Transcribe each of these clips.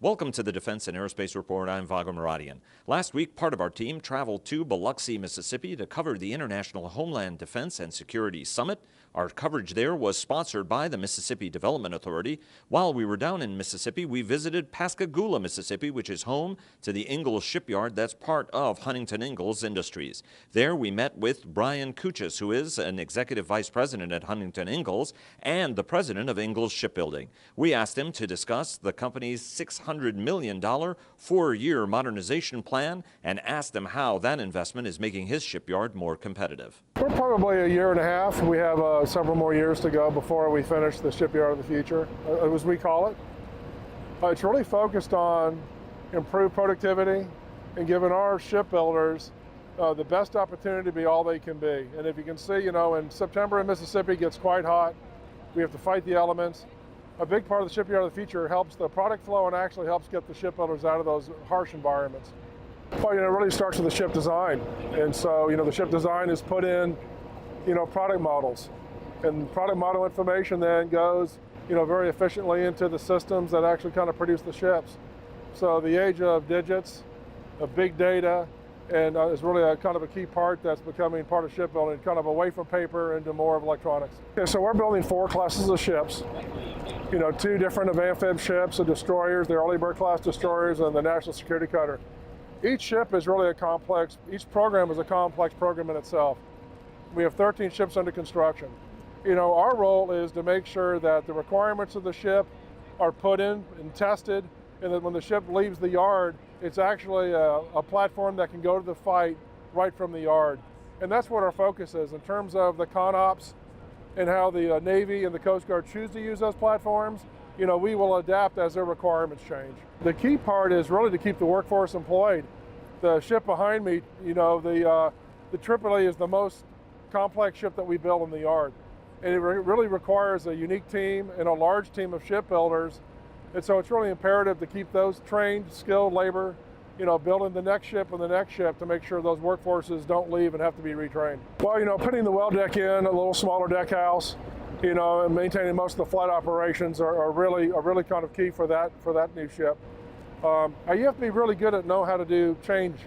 Welcome to the Defense and Aerospace Report. I'm Vago Muradian. Last week, part of our team traveled to Biloxi, Mississippi to cover the International Homeland Defense and Security Summit. Our coverage there was sponsored by the Mississippi Development Authority. While we were down in Mississippi, we visited Pascagoula, Mississippi, which is home to the Ingalls Shipyard that's part of Huntington Ingalls Industries. There we met with Brian Cuccias, who is an executive vice president at Huntington Ingalls and the president of Ingalls Shipbuilding. We asked him to discuss the company's $600 million four-year modernization plan and asked him how that investment is making his shipyard more competitive. We're probably a year and a half. We have several more years to go before we finish the Shipyard of the Future, as we call it. It's really focused on improved productivity and giving our shipbuilders the best opportunity to be all they can be. And if you can see, in September in Mississippi it gets quite hot. We have to fight the elements. A big part of the Shipyard of the Future helps the product flow and actually helps get the shipbuilders out of those harsh environments. Well, it really starts with the ship design. And so, the ship design is put in, product models. And product model information then goes, very efficiently into the systems that actually kind of produce the ships. So the age of digits, of big data, and is really a kind of a key part that's becoming part of shipbuilding, kind of away from paper into more of electronics. Okay, so we're building 4 classes of ships. 2 different of amphib ships, the destroyers, the early bird class destroyers, and the National Security Cutter. Each ship is really each program is a complex program in itself. We have 13 ships under construction. Our role is to make sure that the requirements of the ship are put in and tested, and that when the ship leaves the yard, it's actually a platform that can go to the fight right from the yard. And that's what our focus is in terms of the ConOps and how the Navy and the Coast Guard choose to use those platforms. We will adapt as their requirements change. The key part is really to keep the workforce employed. The ship behind me, the Tripoli is the most complex ship that we build in the yard. And it really requires a unique team and a large team of shipbuilders. And so it's really imperative to keep those trained, skilled labor, building the next ship and the next ship to make sure those workforces don't leave and have to be retrained. Well, putting the well deck in, a little smaller deck house, and maintaining most of the flight operations are really kind of key for that new ship. You have to be really good at know how to do change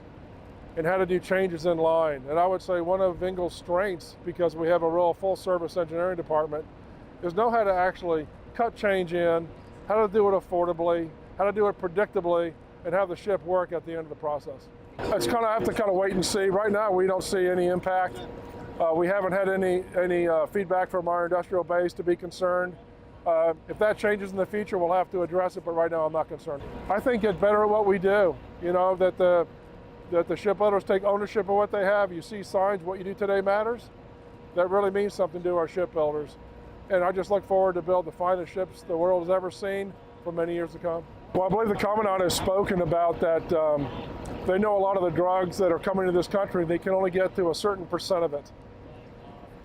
and how to do changes in line. And I would say one of Ingalls' strengths, because we have a real full-service engineering department, is know how to actually cut change in, how to do it affordably, how to do it predictably, and have the ship work at the end of the process. I have to wait and see. Right now, we don't see any impact. We haven't had any feedback from our industrial base to be concerned. If that changes in the future, we'll have to address it, but right now I'm not concerned. I think get better at what we do, that the shipbuilders take ownership of what they have. You see signs, what you do today matters. That really means something to our shipbuilders. And I just look forward to build the finest ships the world has ever seen for many years to come. Well, I believe the Commandant has spoken about that they know a lot of the drugs that are coming to this country, they can only get to a certain percent of it.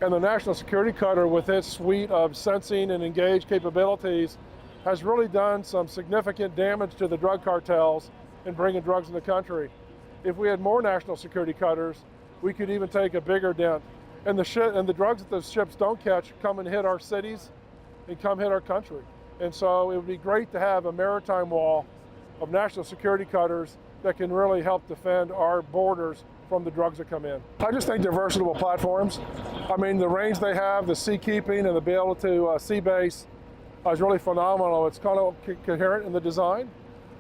And the National Security Cutter, with its suite of sensing and engaged capabilities, has really done some significant damage to the drug cartels in bringing drugs in the country. If we had more National Security Cutters, we could even take a bigger dent. And the drugs that the ships don't catch come and hit our cities and come hit our country. And so it would be great to have a maritime wall of National Security Cutters that can really help defend our borders from the drugs that come in. I just think they're versatile platforms. I mean, the range they have, the sea keeping and the be able to sea base is really phenomenal. It's kind of coherent in the design.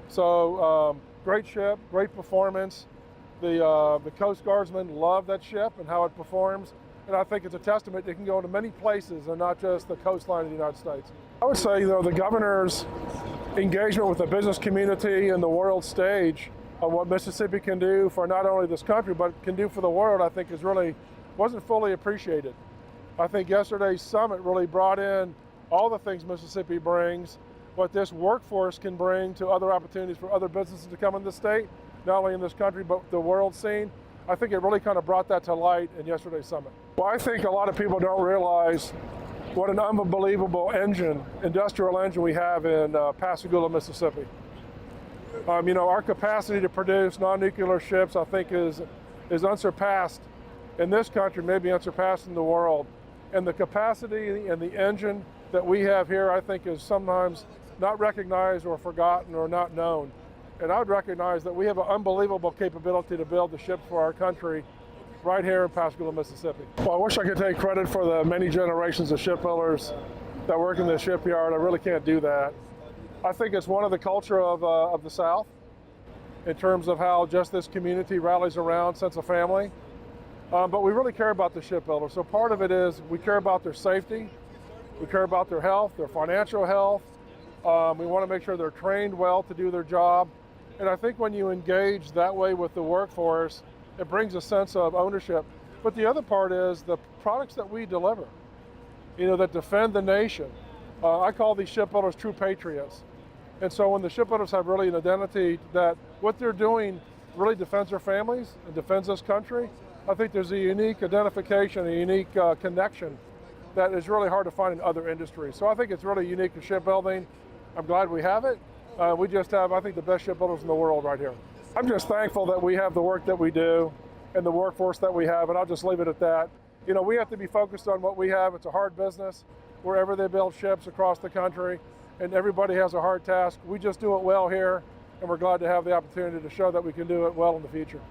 So great ship, great performance. The Coast Guardsmen love that ship and how it performs. And I think it's a testament it can go to many places and not just the coastline of the United States. I would say, the governor's engagement with the business community and the world stage of what Mississippi can do for not only this country, but can do for the world, I think wasn't fully appreciated. I think yesterday's summit really brought in all the things Mississippi brings, what this workforce can bring to other opportunities for other businesses to come in the state, not only in this country, but the world scene. I think it really kind of brought that to light in yesterday's summit. Well, I think a lot of people don't realize what an unbelievable industrial engine we have in Pascagoula, Mississippi. Our capacity to produce non-nuclear ships, I think, is unsurpassed in this country, maybe unsurpassed in the world. And the capacity and the engine that we have here, I think, is sometimes not recognized or forgotten or not known. And I would recognize that we have an unbelievable capability to build the ships for our country right here in Pascagoula, Mississippi. Well, I wish I could take credit for the many generations of shipbuilders that work in the shipyard. I really can't do that. I think it's one of the culture of the South in terms of how just this community rallies around, sense of family. But we really care about the shipbuilders. So part of it is we care about their safety, we care about their health, their financial health. We want to make sure they're trained well to do their job. And I think when you engage that way with the workforce, it brings a sense of ownership. But the other part is the products that we deliver, that defend the nation. I call these shipbuilders true patriots. And so when the shipbuilders have really an identity that what they're doing really defends their families and defends this country, I think there's a unique identification, a unique connection that is really hard to find in other industries. So I think it's really unique to shipbuilding. I'm glad we have it. We just have, I think, the best shipbuilders in the world right here. I'm just thankful that we have the work that we do and the workforce that we have, and I'll just leave it at that. We have to be focused on what we have. It's a hard business wherever they build ships across the country, and everybody has a hard task. We just do it well here, and we're glad to have the opportunity to show that we can do it well in the future.